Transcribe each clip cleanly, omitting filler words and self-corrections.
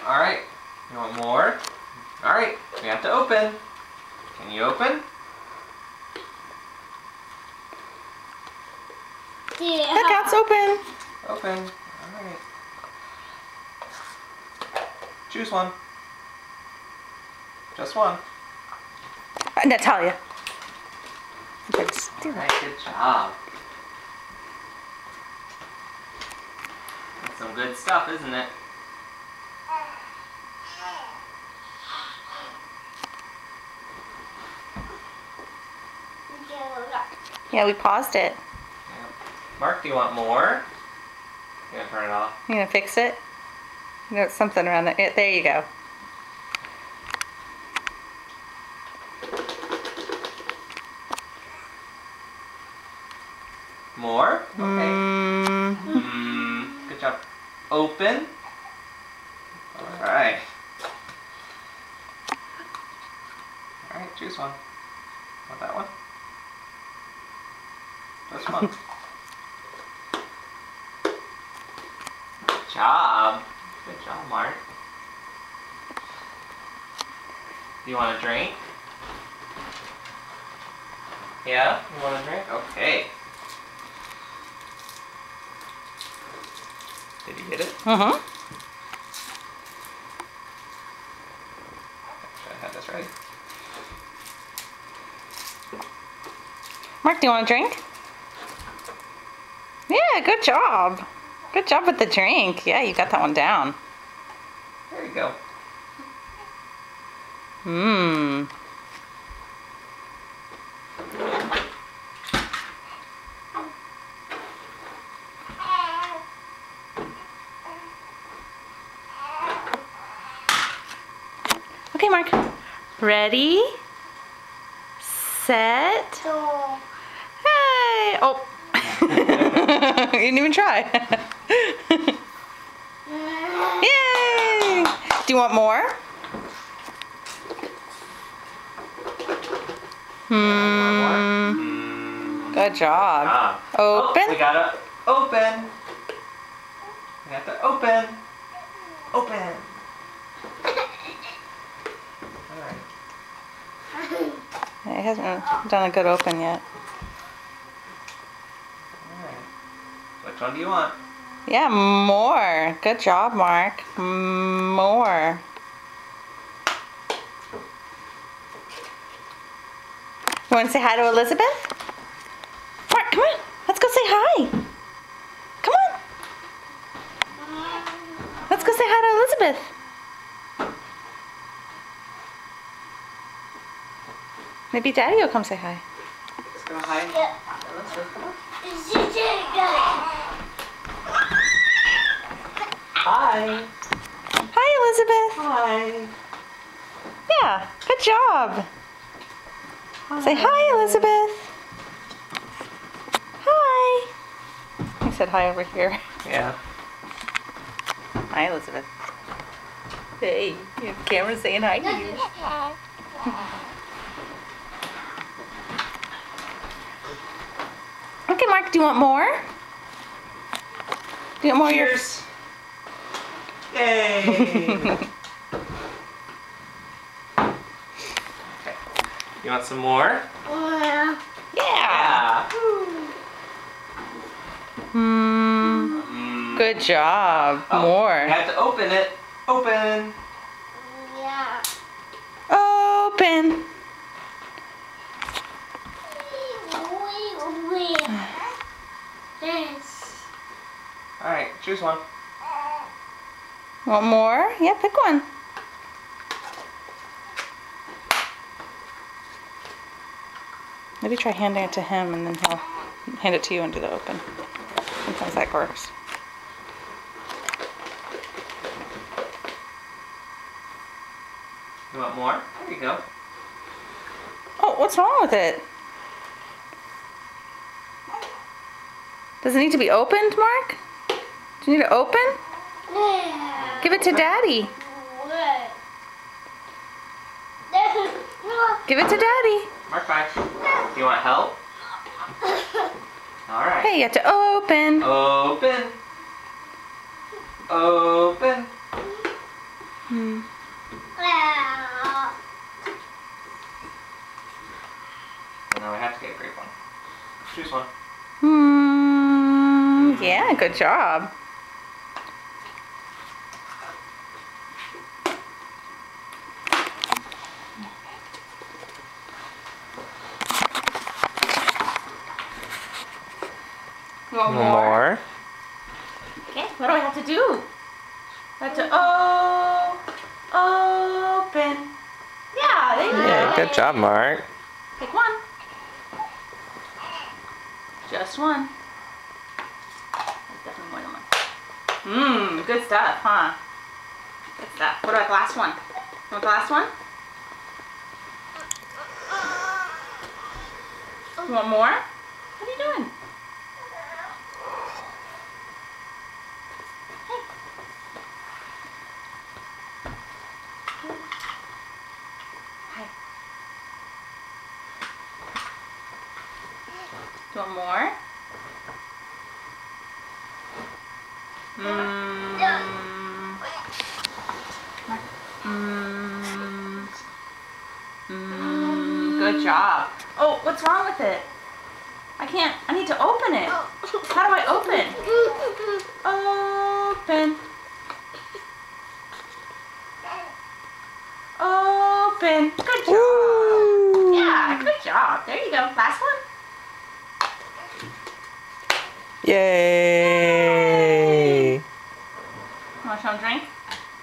All right. You want more? All right. We have to open. Can you open? Yeah. Look, it's open. Open. All right. Choose one. Just one. Natalia. All right. Good job. That's some good stuff, isn't it? Yeah, we paused it. Yeah. Mark, do you want more? You gonna turn it off? You gonna fix it? You know, something around there. Yeah, there you go. More? Okay. Good job. Open. All right. All right, choose one. Want that one? This one. Good job. Good job, Mark. Do you want a drink? Yeah? You want a drink? Okay. Did you get it? Mm-hmm. Should I have this ready? Mark, do you want a drink? Yeah, good job. Good job with the drink. Yeah, you got that one down. There you go. Mmm. Okay, Mark. Ready? Set. Hey! Oh. You didn't even try. Yay! Do you want more? Good job. Open. Oh, we gotta open. We have to open. Open. Alright. It hasn't done a good open yet. Alright. Which one do you want? Yeah, more. Good job, Mark. More. You want to say hi to Elizabeth? Mark, come on. Let's go say hi. Come on. Let's go say hi to Elizabeth. Maybe Daddy will come say hi. Let's go hi. Yeah. Elizabeth, come on. Hi. Hi, Elizabeth. Hi. Yeah, good job. Say hi, Elizabeth. Hi. He said hi over here. Yeah. Hi, Elizabeth. Hey, your camera's saying hi to you. Okay, Mark, do you want more? Do you want more? Cheers. Yay. Okay. You want some more? Yeah. Yeah. Good job. Oh, More. You have to open it. Open. Yeah. Open. Alright, choose one. Want more? Yeah, pick one. Maybe try handing it to him and then he'll hand it to you and do the open. Sometimes that works. You want more? There you go. Oh, what's wrong with it? Does it need to be opened, Mark? Do you need it open? Yeah. Give it to Daddy. Give it to Daddy. Mark, bye. Do you want help? Alright. Hey, you have to open. Open. Open. Good job. You want More. Okay, what do I have to do? I have to open. Yeah, there you Yeah, go. good job, Mark. Pick one. Just one. There's definitely more than one. Mmm, good stuff, huh? Good stuff. What about the last one? You want the last one? You want more? What are you doing? Hi. Do you want more? Good job. Oh, what's wrong with it? I can't. I need to open it. How do I open? Open. Open. Good job. Woo! Yeah, good job. There you go. Last one. Yay! You want some drink?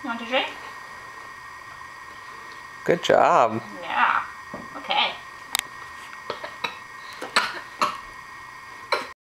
You want to drink? Good job.